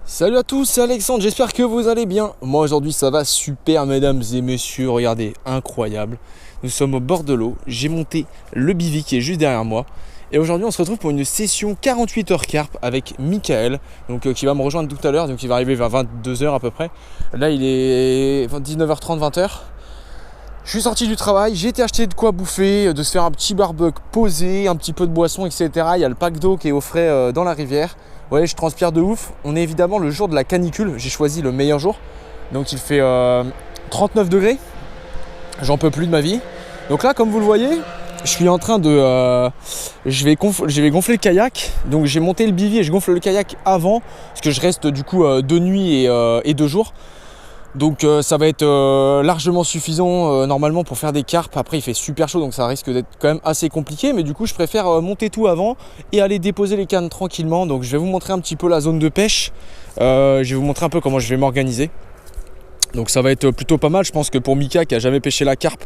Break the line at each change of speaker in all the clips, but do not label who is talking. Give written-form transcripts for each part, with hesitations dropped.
Salut à tous, c'est Alexandre, j'espère que vous allez bien. Moi aujourd'hui ça va super mesdames et messieurs, regardez, incroyable. Nous sommes au bord de l'eau, j'ai monté le bivy qui est juste derrière moi. Et aujourd'hui on se retrouve pour une session 48 heures carpe avec Michael, donc, qui va me rejoindre tout à l'heure, donc il va arriver vers 22h à peu près. Là il est 19h30, 20h. Je suis sorti du travail, j'ai été acheter de quoi bouffer, de se faire un petit barbecue posé, un petit peu de boisson, etc. Il y a le pack d'eau qui est au frais dans la rivière. Vous voyez, je transpire de ouf. On est évidemment le jour de la canicule, j'ai choisi le meilleur jour. Donc il fait 39 degrés, j'en peux plus de ma vie. Donc là, comme vous le voyez, je suis en train de... je vais gonfler le kayak. Donc j'ai monté le bivy et je gonfle le kayak avant, parce que je reste du coup 2 nuits et 2 jours. Donc ça va être largement suffisant normalement pour faire des carpes. Après il fait super chaud donc ça risque d'être quand même assez compliqué. Mais du coup je préfère monter tout avant et aller déposer les cannes tranquillement. Donc je vais vous montrer un petit peu la zone de pêche. Je vais vous montrer un peu comment je vais m'organiser. Donc ça va être plutôt pas mal. Je pense que pour Mika qui a jamais pêché la carpe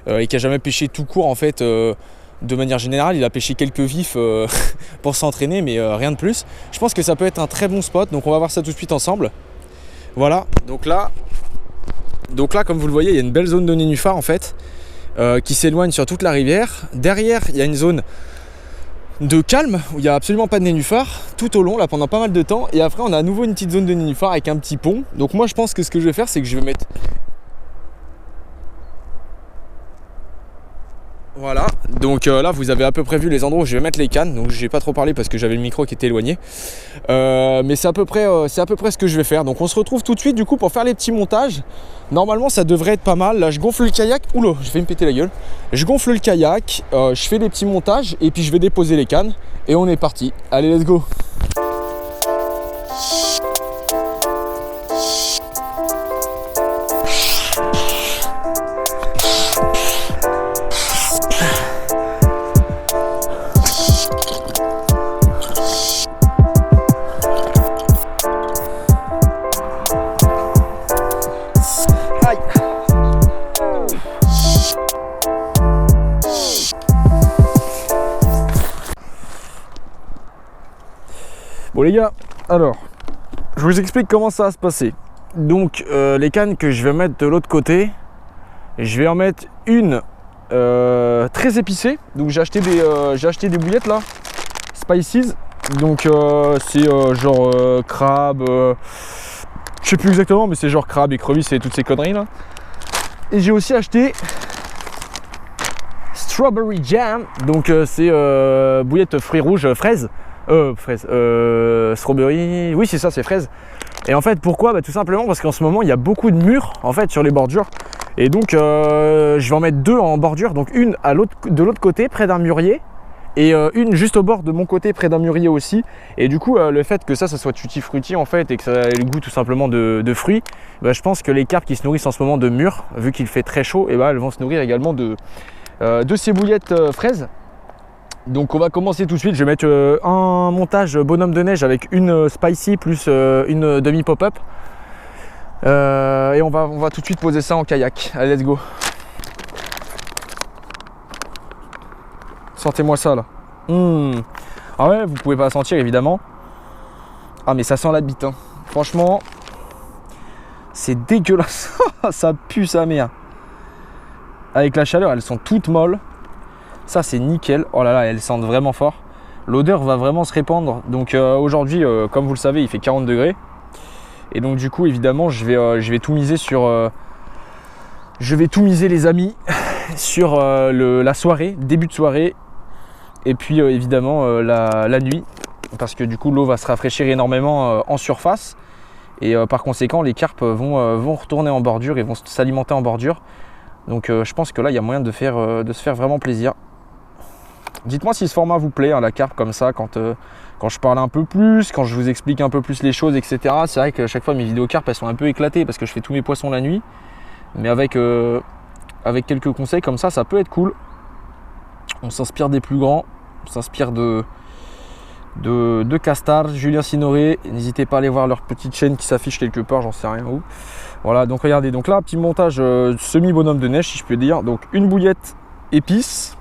et qui a jamais pêché tout court en fait, de manière générale, il a pêché quelques vifs pour s'entraîner mais rien de plus. Je pense que ça peut être un très bon spot. Donc on va voir ça tout de suite ensemble. Voilà, donc là, comme vous le voyez, il y a une belle zone de nénuphars en fait, qui s'éloigne sur toute la rivière. Derrière, il y a une zone de calme où il n'y a absolument pas de nénuphars tout au long, là pendant pas mal de temps. Et après, on a à nouveau une petite zone de nénuphars avec un petit pont. Donc moi, je pense que ce que je vais faire, c'est que je vais mettre... Voilà, donc là vous avez à peu près vu les endroits où je vais mettre les cannes. Donc j'ai pas trop parlé parce que j'avais le micro qui était éloigné, mais c'est à peu près ce que je vais faire. Donc on se retrouve tout de suite du coup pour faire les petits montages. Normalement ça devrait être pas mal. Là je gonfle le kayak, oula je vais me péter la gueule. Je gonfle le kayak, je fais les petits montages et puis je vais déposer les cannes et on est parti. Allez let's go. Bon les gars, alors, je vous explique comment ça va se passer. Donc les cannes que je vais mettre de l'autre côté, je vais en mettre une très épicée. Donc j'ai acheté des bouillettes là, Spices. Donc c'est genre crabe, je sais plus exactement, mais c'est genre crabe, écrevisse et toutes ces conneries là. Et j'ai aussi acheté Strawberry Jam, donc c'est bouillette fruits rouges, fraises. Strawberry, oui c'est ça, c'est fraise. Et en fait pourquoi, tout simplement parce qu'en ce moment il y a beaucoup de murs en fait sur les bordures. Et donc je vais en mettre deux en bordure, donc une de l'autre côté près d'un mûrier et une juste au bord de mon côté près d'un mûrier aussi. Et du coup le fait que ça soit tutti frutti en fait et que ça ait le goût tout simplement de fruits, je pense que les carpes qui se nourrissent en ce moment de mûres, vu qu'il fait très chaud, et elles vont se nourrir également de ces bouillettes fraises. Donc on va commencer tout de suite. Je vais mettre un montage bonhomme de neige avec une spicy plus une demi pop-up, et on va tout de suite poser ça en kayak. Allez let's go. Sentez-moi ça là. Ah ouais, vous pouvez pas sentir évidemment. Ah mais ça sent la bite hein. Franchement c'est dégueulasse. Ça pue sa mère. Avec la chaleur elles sont toutes molles. Ça c'est nickel, oh là là, elles sentent vraiment fort. L'odeur va vraiment se répandre. Donc aujourd'hui, comme vous le savez, il fait 40 degrés. Et donc du coup, évidemment, je vais tout miser sur... je vais tout miser les amis sur la soirée, début de soirée. Et puis évidemment la nuit. Parce que du coup, l'eau va se rafraîchir énormément en surface. Et par conséquent, les carpes vont retourner en bordure et vont s'alimenter en bordure. Donc je pense que là, il y a moyen de se faire vraiment plaisir. Dites-moi si ce format vous plaît, hein, la carpe comme ça, quand je parle un peu plus, quand je vous explique un peu plus les choses, etc. C'est vrai que chaque fois mes vidéos carpes elles sont un peu éclatées parce que je fais tous mes poissons la nuit. Mais avec quelques conseils comme ça peut être cool. On s'inspire des plus grands, on s'inspire de Castar, Julien Signoret. N'hésitez pas à aller voir leur petite chaîne qui s'affiche quelque part, j'en sais rien où. Voilà, donc regardez, donc là, petit montage semi bonhomme de neige si je peux dire. Donc une bouillette épice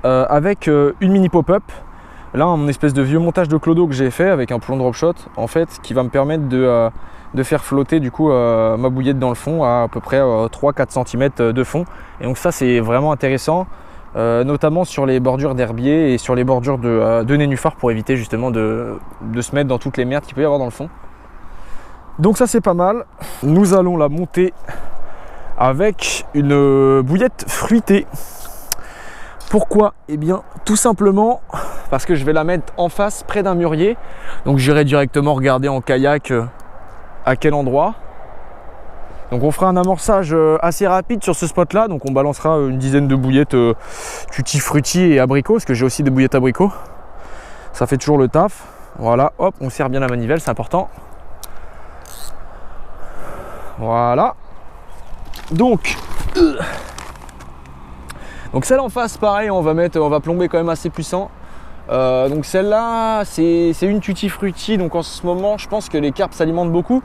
avec une mini pop-up, là un espèce de vieux montage de clodo que j'ai fait avec un plomb drop shot en fait, qui va me permettre de faire flotter du coup ma bouillette dans le fond à peu près 3-4 cm de fond. Et donc ça c'est vraiment intéressant, notamment sur les bordures d'herbier et sur les bordures de nénuphars, pour éviter justement de se mettre dans toutes les merdes qu'il peut y avoir dans le fond. Donc ça c'est pas mal. Nous allons la monter avec une bouillette fruitée. Pourquoi? Eh bien tout simplement parce que je vais la mettre en face près d'un mûrier. Donc j'irai directement regarder en kayak à quel endroit. Donc on fera un amorçage assez rapide sur ce spot là. Donc on balancera une dizaine de bouillettes tutti frutti et abricots, parce que j'ai aussi des bouillettes abricots. Ça fait toujours le taf. Voilà, hop, on serre bien la manivelle, c'est important. Voilà. Donc celle en face, pareil, on va plomber quand même assez puissant. Donc celle-là, c'est une tutti frutti. Donc en ce moment, je pense que les carpes s'alimentent beaucoup.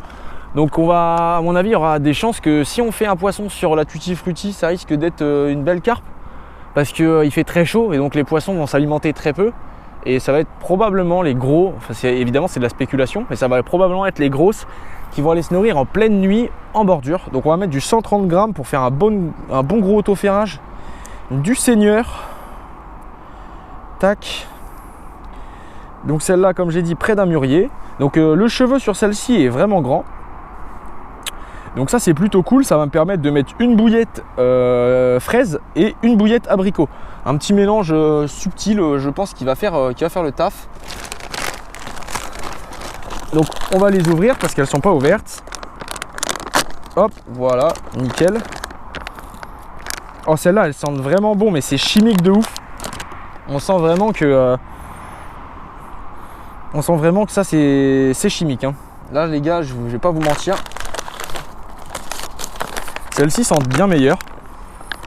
Donc on va, à mon avis, il y aura des chances que si on fait un poisson sur la tutti frutti, ça risque d'être une belle carpe, parce qu'il fait très chaud et donc les poissons vont s'alimenter très peu. Et ça va être probablement les gros, enfin évidemment c'est de la spéculation, mais ça va probablement être les grosses qui vont aller se nourrir en pleine nuit en bordure. Donc on va mettre du 130 grammes pour faire un bon gros autoferrage. Du Seigneur. Tac. Donc celle-là, comme j'ai dit, près d'un mûrier. Donc le cheveu sur celle-ci est vraiment grand. Donc ça c'est plutôt cool, ça va me permettre de mettre une bouillette fraise et une bouillette abricot. Un petit mélange subtil, je pense, qui va faire le taf. Donc on va les ouvrir parce qu'elles ne sont pas ouvertes. Hop, voilà, nickel. Oh, celles-là, elles sentent vraiment bon, mais c'est chimique de ouf. On sent vraiment que ça c'est chimique, hein. Là les gars, je vais pas vous mentir. Celles-ci sentent bien meilleur.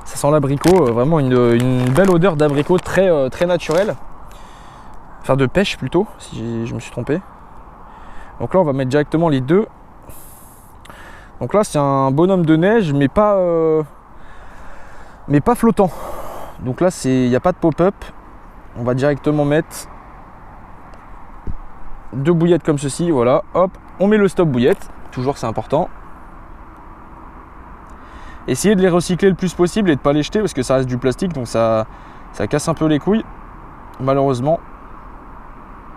Ça sent l'abricot, vraiment une belle odeur d'abricot très naturelle. Enfin de pêche plutôt, si je me suis trompé. Donc là on va mettre directement les deux. Donc là c'est un bonhomme de neige, mais pas flottant. Donc là il n'y a pas de pop-up. On va directement mettre deux bouillettes comme ceci, voilà, hop, on met le stop bouillette, toujours c'est important. Essayez de les recycler le plus possible et de ne pas les jeter parce que ça reste du plastique, donc ça casse un peu les couilles, malheureusement.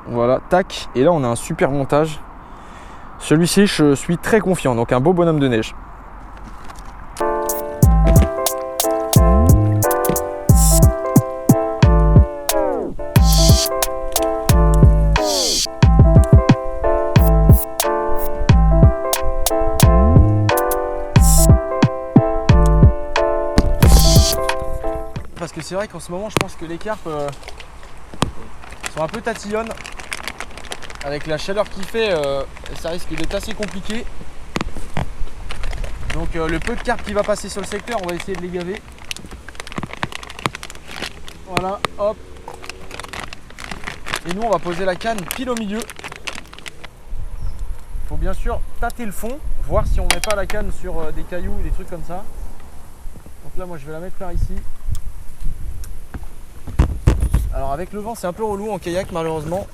Voilà, tac, et là on a un super montage. Celui-ci, je suis très confiant, donc un beau bonhomme de neige. Parce que c'est vrai qu'en ce moment, je pense que les carpes sont un peu tatillonnes. Avec la chaleur qu'il fait, ça risque d'être assez compliqué. Donc le peu de carpes qui va passer sur le secteur, on va essayer de les gaver. Voilà, hop. Et nous, on va poser la canne pile au milieu. Il faut bien sûr tâter le fond, voir si on met pas la canne sur des cailloux ou des trucs comme ça. Donc là, moi, je vais la mettre par ici. Alors avec le vent, c'est un peu relou en kayak, malheureusement.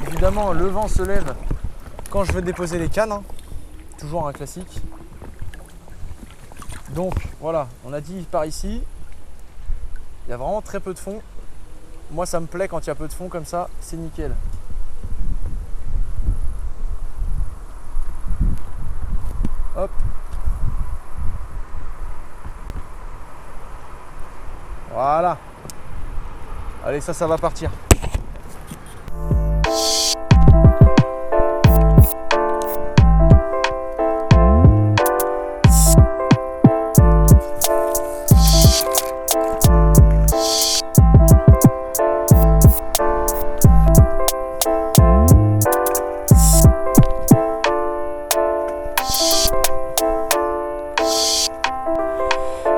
Évidemment, le vent se lève quand je vais déposer les cannes, hein. Toujours un classique. Donc voilà, on a dit par ici. Il y a vraiment très peu de fond. Moi, ça me plaît quand il y a peu de fond comme ça, c'est nickel. Hop. Voilà. Allez, ça va partir.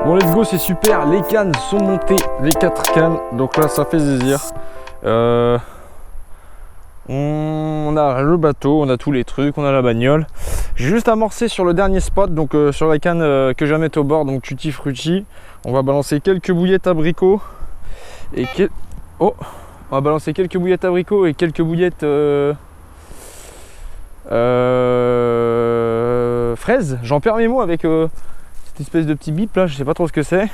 Bon, let's go, c'est super, les cannes sont montées, les 4 cannes, donc là ça fait plaisir. On a le bateau, on a tous les trucs, on a la bagnole. J'ai juste amorcé sur le dernier spot, donc sur la canne que je vais mettre au bord, donc tutti frutti. On va balancer quelques bouillettes abricots Et oh, on va balancer quelques bouillettes abricots et quelques bouillettes fraises. J'en perds mes mots avec cette espèce de petit bip là, je sais pas trop ce que c'est.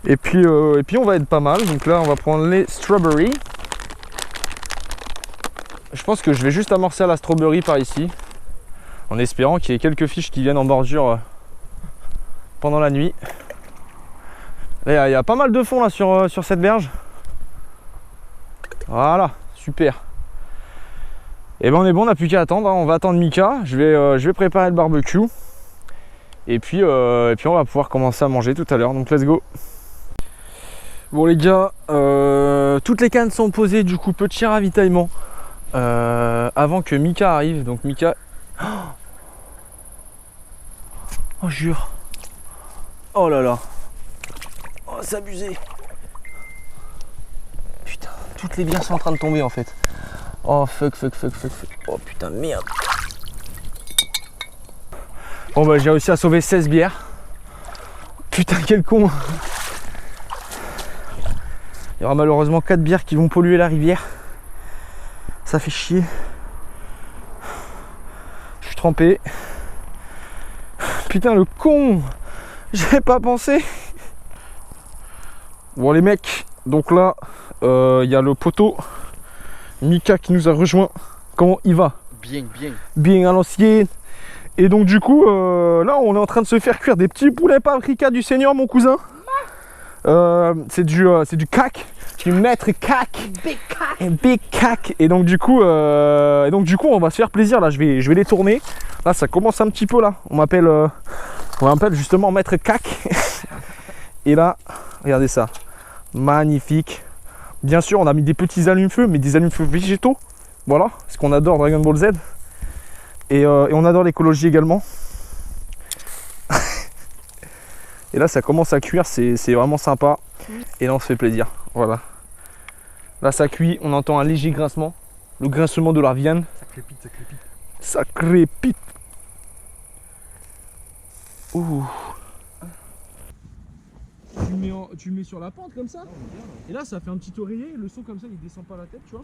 Et puis on va être pas mal. Donc là on va prendre les strawberries. Je pense que je vais juste amorcer à la strawberry par ici, en espérant qu'il y ait quelques fiches qui viennent en bordure pendant la nuit. Là il y a pas mal de fond là sur cette berge. Voilà, super. Et ben on est bon, on n'a plus qu'à attendre, hein. On va attendre Mika, je vais préparer le barbecue. Et puis on va pouvoir commencer à manger tout à l'heure, donc let's go. Bon les gars, toutes les cannes sont posées, du coup petit ravitaillement avant que Mika arrive. Donc Mika... Oh jure. Oh là là. Oh c'est abusé. Putain, toutes les bières sont en train de tomber en fait. Oh fuck. Oh putain merde. Bon bah j'ai réussi à sauver 16 bières. Putain quel con. Il y aura malheureusement 4 bières qui vont polluer la rivière. Ça fait chier. Je suis trempé. Putain le con. J'avais pas pensé. Bon les mecs, donc là il y a le poteau Mika qui nous a rejoint. Comment il va? Bien à l'ancienne. Et donc du coup là on est en train de se faire cuire des petits poulets paprika du Seigneur mon cousin. C'est du cac, du maître cac. Big cac. Et donc du coup on va se faire plaisir là, je vais les tourner. Là ça commence un petit peu là. On m'appelle justement maître cac. Et là, regardez ça. Magnifique. Bien sûr, on a mis des petits allumes-feu, mais des allumes-feu végétaux. Voilà, parce qu'on adore Dragon Ball Z. Et on adore l'écologie également. Et là, ça commence à cuire, c'est vraiment sympa. Et là, on se fait plaisir. Voilà. Là, ça cuit, on entend un léger grincement. Le grincement de la viande.
Ça crépite, ça crépite.
Ça crépite. Ouh. Tu le mets sur la pente comme ça. Et là, ça fait un petit oreiller. Le son comme ça, il descend pas la tête, tu vois.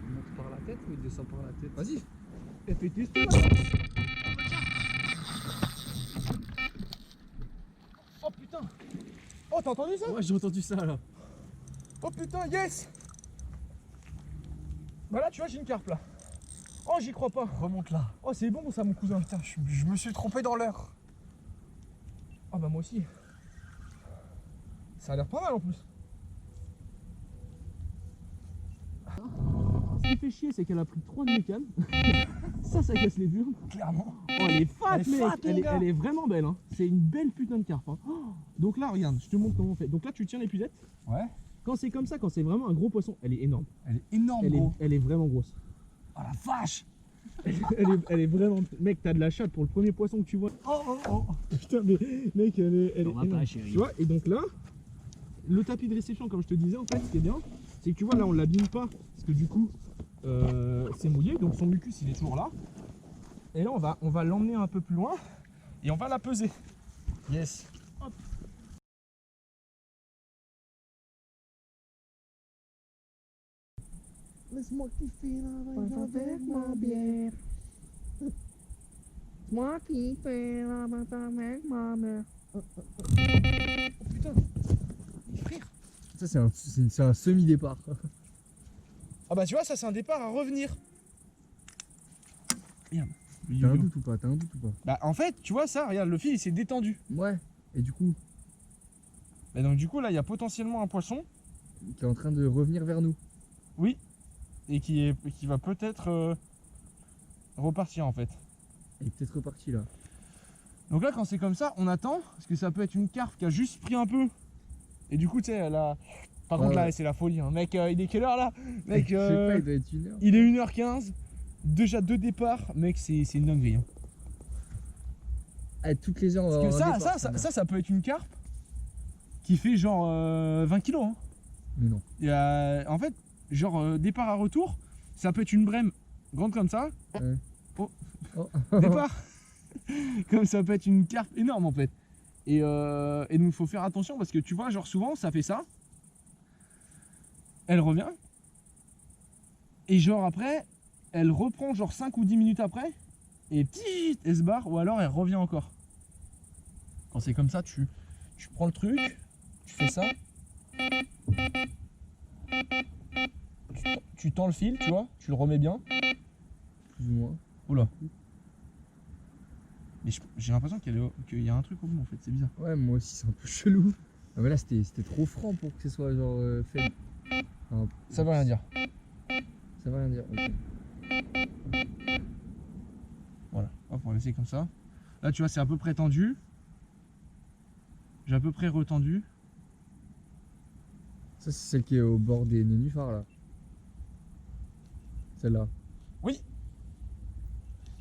Il monte par la tête ou il descend par la tête?
Vas-y. Et fais tester là. Oh putain. Oh, t'as entendu ça?
Ouais, j'ai entendu ça là.
Oh putain, yes. Bah là, tu vois, j'ai une carpe là. Oh, j'y crois pas.
Remonte là.
Oh, c'est bon ça, mon cousin.
Putain, je me suis trompé dans l'heure.
Ah bah moi aussi. Ça a l'air pas mal en plus. Ce qui fait chier, c'est qu'elle a pris 3 de mes cannes. Ça casse les burnes.
Clairement.
Oh, elle est fat,
Elle est
mec.
fat,
Elle est vraiment belle. Hein. C'est une belle putain de carpe. Hein. Oh, donc là, regarde, je te montre comment on fait. Donc là, tu tiens l'épuisette.
Ouais.
Quand c'est comme ça, quand c'est vraiment un gros poisson, elle est énorme.
Elle est énorme, gros.
Elle est vraiment grosse.
Oh la vache.
elle est vraiment... Mec, t'as de la chatte pour le premier poisson que tu vois. Oh. Putain, mais mec, elle est énorme.
Pas, chérie.
Tu vois, et donc là, le tapis de réception, comme je te disais, en fait, ce qui est bien, c'est que tu vois, là, on l'abîme pas, parce que du coup, c'est mouillé, donc son mucus, il est toujours là. Et là, on va l'emmener un peu plus loin, et on va la peser.
Yes.
Hop.
Laisse-moi kiffer avec ma bière. Moi kiffer avec ma mère.
Oh putain, frère.
Ça, c'est un semi-départ.
Ah bah tu vois, ça c'est un départ à revenir. Merde.
T'as un doute ou pas?
Bah en fait, tu vois ça, regarde, le fil il s'est détendu.
Ouais. Et du coup,
Et donc du coup là, il y a potentiellement un poisson.
qui est en train de revenir vers nous.
Oui. Et qui va peut-être repartir en fait.
Elle est peut-être reparti là.
Donc là quand c'est comme ça, on attend, parce que ça peut être une carpe qui a juste pris un peu. Et du coup tu sais, elle a... Par contre là c'est la folie, hein. Mec, il est quelle heure là? Mec,
Je sais pas, il doit être 1h.
il est 1h15, déjà 2 départs, mec c'est une dinguerie. Hein.
Ah, toutes les heures, on va
Parce que
avoir un départ,
ça peut être une carpe qui fait genre 20 kilos. Hein.
Mais non.
En fait, genre départ à retour, ça peut être une brème grande comme ça.
Ouais.
Oh.
Oh.
Départ. Comme ça peut être une carpe énorme en fait. Et donc il faut faire attention parce que tu vois, genre souvent ça fait ça. Elle revient. Et genre après, elle reprend genre 5 ou 10 minutes après. Et petit, elle se barre ou alors elle revient encore. Quand c'est comme ça, tu prends le truc, tu fais ça. Tu tends le fil, tu vois, tu le remets bien.
Plus ou moins.
Oula. Mais j'ai l'impression qu'il y a un truc au bout en fait, c'est bizarre.
Ouais, moi aussi, c'est un peu chelou. Ah, mais là, c'était trop franc pour que ce soit genre faible. Enfin,
Ça veut rien dire.
ça veut rien dire. Ok.
Voilà, hop, on va laisser comme ça. Là, tu vois, c'est à peu près tendu. J'ai à peu près retendu.
Ça, c'est celle qui est au bord des nénuphars là. Celle-là.
Oui.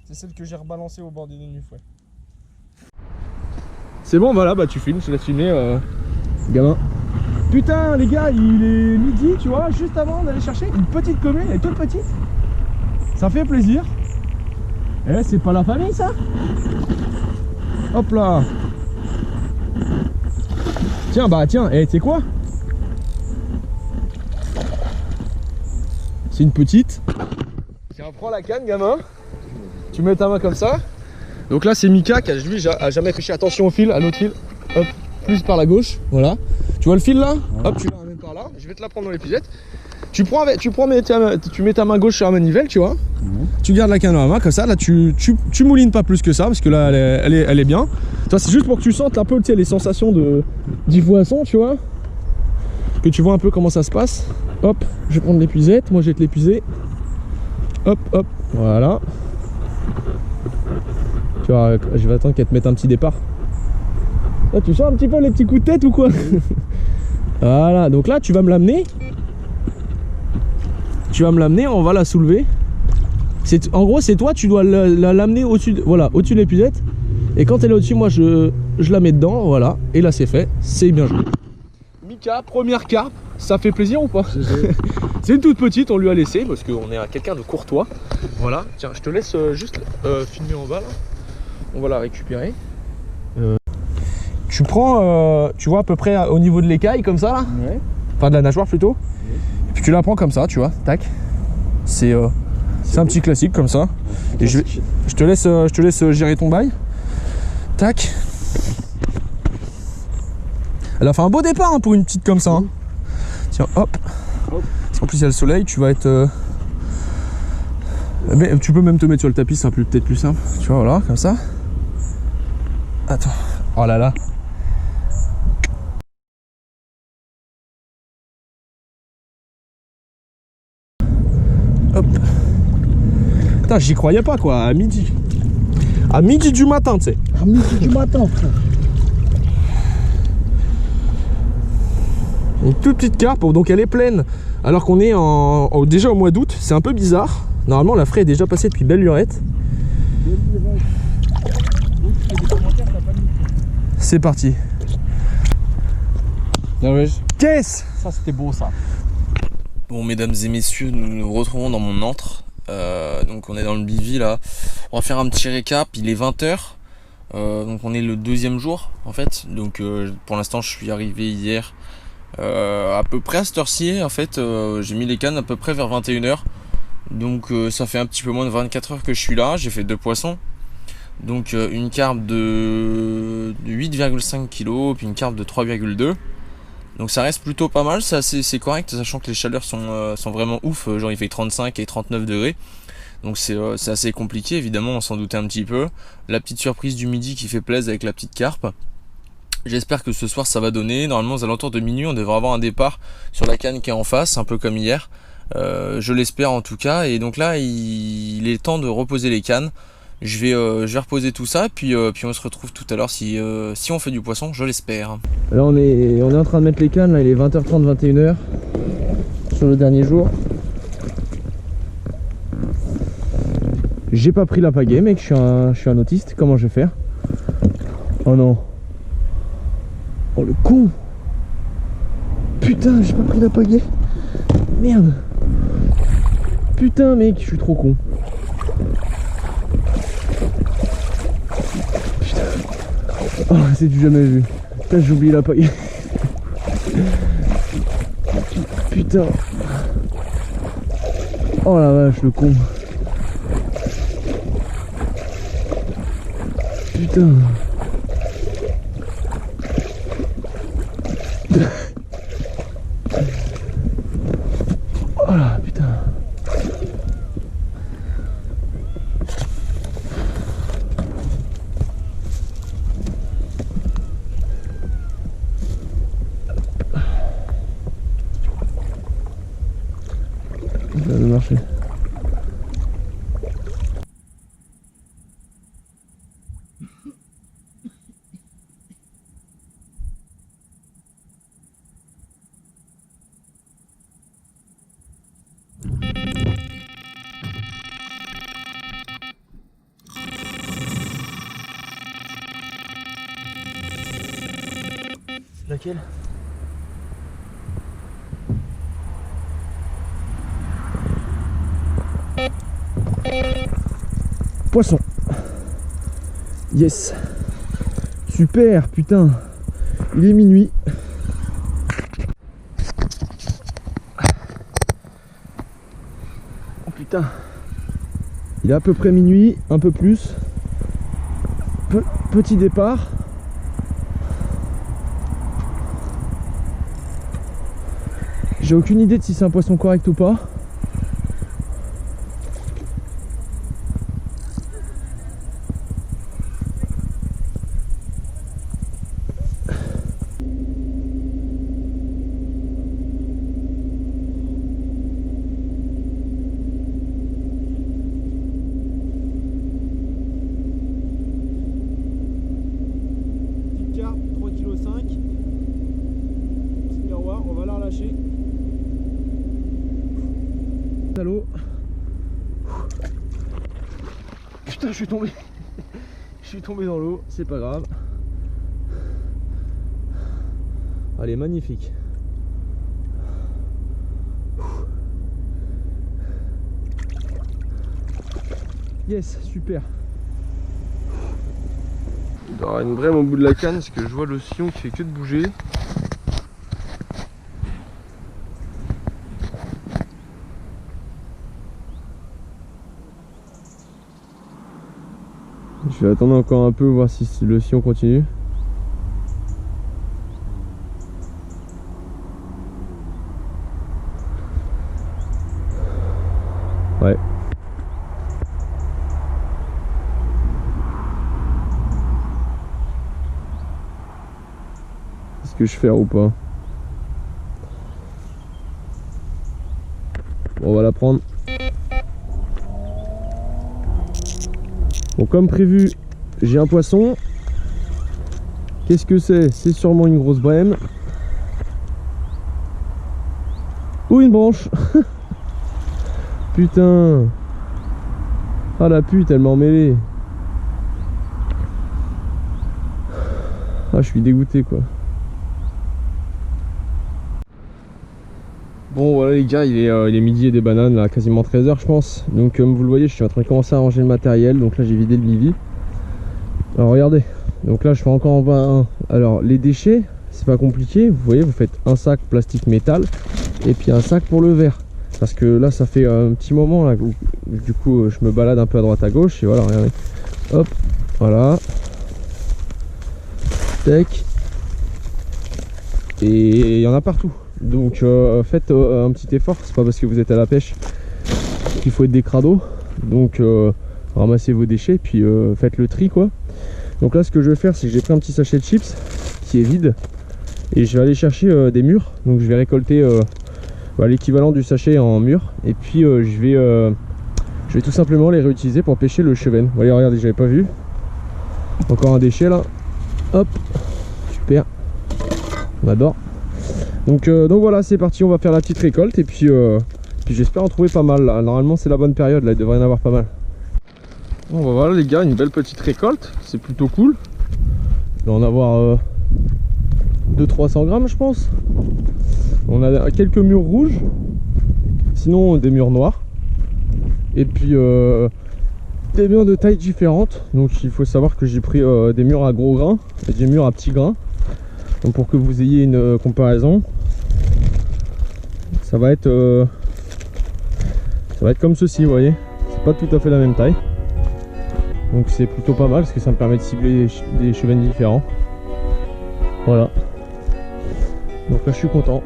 C'est celle que j'ai rebalancée au bord des nénuphars. Ouais. C'est bon, voilà, bah tu filmes, je te laisse filmer, gamin. Putain, les gars, il est midi, tu vois, juste avant d'aller chercher une petite commune, elle est toute petite. Ça fait plaisir. Eh, c'est pas la famille, ça? Hop là. Tiens, bah tiens, tu sais quoi? C'est une petite. Tiens, prends la canne, gamin. Tu mets ta main comme ça. Donc là, c'est Mika qui lui a jamais pêché. Attention au fil, à l'autre fil. Hop, plus par la gauche. Voilà. Tu vois le fil là? Hop, tu la ramènes par là. Je vais te la prendre dans l'épuisette. Tu mets ta main gauche sur la manivelle, tu vois. Tu gardes la canne dans la main comme ça. Là, tu moulines pas plus que ça parce que là, elle est bien. Toi, c'est juste pour que tu sentes un peu, tu sais, les sensations d'ivoisson, tu vois. Que tu vois un peu comment ça se passe. Hop, je vais prendre l'épuisette. Moi, je vais te l'épuiser. Hop, hop, voilà. Tu vois, je vais attendre qu'elle te mette un petit départ. Là, tu sens un petit peu les petits coups de tête ou quoi? Voilà, donc là, tu vas me l'amener. On va la soulever. En gros, c'est toi, tu dois l'amener au-dessus au-dessus de l'épuisette. Et quand elle est au-dessus, moi, je la mets dedans, voilà. Et là, c'est fait, c'est bien joué. Mika, première carpe, ça fait plaisir ou pas? C'est une toute petite, on lui a laissé parce qu'on est à quelqu'un de courtois. Voilà, tiens, je te laisse juste filmer en bas là. On va la récupérer. Tu prends, tu vois, à peu près au niveau de l'écaille comme ça là.
Ouais.
Enfin de la nageoire plutôt. Et puis tu la prends comme ça, tu vois, tac. C'est un petit classique comme ça. Et je te laisse gérer ton bail. Tac. Elle a fait un beau départ hein, pour une petite comme ça. Hein. Tiens, hop. En plus il y a le soleil, tu vas être... Mais tu peux même te mettre sur le tapis, ça sera peut-être plus simple. Tu vois, voilà, comme ça. Attends. Oh là là. Hop. Putain, j'y croyais pas quoi, à midi. À midi du matin, tu sais.
À midi du matin, frère.
Une toute petite carpe, donc elle est pleine. Alors qu'on est déjà au mois d'août, c'est un peu bizarre. Normalement, la fraie est déjà passée depuis belle lurette. C'est parti. Yes.
Ça, c'était beau, ça.
Bon, mesdames et messieurs, nous nous retrouvons dans mon antre. Donc on est dans le bivy là. On va faire un petit récap. Il est 20h. Donc on est le deuxième jour en fait. Donc pour l'instant je suis arrivé hier à peu près à cette heure-ci. En fait j'ai mis les cannes à peu près vers 21h. Donc ça fait un petit peu moins de 24 heures que je suis là. J'ai fait 2 poissons. Donc une carpe de 8,5 kg puis une carpe de 3,2. Donc ça reste plutôt pas mal, c'est correct, sachant que les chaleurs sont vraiment ouf, genre il fait 35 et 39 degrés. Donc c'est assez compliqué, évidemment on s'en doutait un petit peu. La petite surprise du midi qui fait plaisir avec la petite carpe. J'espère que ce soir ça va donner, normalement aux alentours de minuit on devrait avoir un départ sur la canne qui est en face, un peu comme hier. Je l'espère en tout cas, et donc là il est temps de reposer les cannes. Je vais reposer tout ça, puis on se retrouve tout à l'heure si on fait du poisson, je l'espère.
Là on est en train de mettre les cannes, là il est 20h30, 21h sur le dernier jour. J'ai pas pris la pagaie mec, je suis un autiste, comment je vais faire? Oh non. Oh le con. Putain, j'ai pas pris la pagaie. Merde. Putain mec, je suis trop con. Oh, c'est du jamais vu. Putain, j'ai oublié la paille. Putain. Oh la vache, le con. Putain. Oh là, putain. Ça va marcher. Laquelle? Poisson. Yes. Super, putain. Il est minuit. Oh putain. Il est à peu près minuit, un peu plus. Petit départ. J'ai aucune idée de si c'est un poisson correct ou pas. Petite carpe, 3,5 kg. Petit miroir, on va la relâcher. À l'eau. Putain, je suis tombé. Je suis tombé dans l'eau, c'est pas grave. Elle est magnifique. Yes, super. Il doit y avoir une brème au bout de la canne parce que je vois le sillon qui fait que de bouger. Je vais attendre encore un peu, voir si le sillon continue. Ouais. Est-ce que je fais ou pas? Bon, on va la prendre. Bon, comme prévu, j'ai un poisson. Qu'est-ce que c'est? C'est sûrement une grosse brème. Ou une branche. Putain. Ah la pute, elle m'a emmêlé. Ah, je suis dégoûté quoi. Bon voilà les gars, il est midi et des bananes, là, quasiment 13 h je pense. Donc comme vous le voyez, je suis en train de commencer à ranger le matériel. Donc là j'ai vidé le bivy. Alors regardez, donc là je fais encore en bas un. Alors les déchets, c'est pas compliqué. Vous voyez, vous faites un sac plastique métal et puis un sac pour le verre. Parce que là ça fait un petit moment là où, du coup je me balade un peu à droite à gauche. Et voilà, regardez. Hop, voilà. Tac. Et il y en a partout. Donc faites un petit effort, c'est pas parce que vous êtes à la pêche qu'il faut être des crados. Donc ramassez vos déchets puis faites le tri quoi. Donc là ce que je vais faire, c'est que j'ai pris un petit sachet de chips qui est vide et je vais aller chercher des mûres. Donc je vais récolter l'équivalent du sachet en mûres et puis je vais tout simplement les réutiliser pour pêcher le chevenne. Vous voyez, regardez, j'avais pas vu. Encore un déchet là. Hop, super, on adore. Donc voilà, c'est parti, on va faire la petite récolte et puis j'espère en trouver pas mal là. Normalement c'est la bonne période là, il devrait y en avoir pas mal. Bon bah voilà les gars, une belle petite récolte, c'est plutôt cool. Il doit en avoir 200-300 grammes je pense. On a quelques mûres rouges, sinon des mûres noires. Et puis des murs de taille différentes. Donc il faut savoir que j'ai pris des murs à gros grains et des murs à petits grains. Donc pour que vous ayez une comparaison, ça va être comme ceci, vous voyez. C'est pas tout à fait la même taille. Donc c'est plutôt pas mal parce que ça me permet de cibler des cheveux différents. Voilà. Donc là je suis content.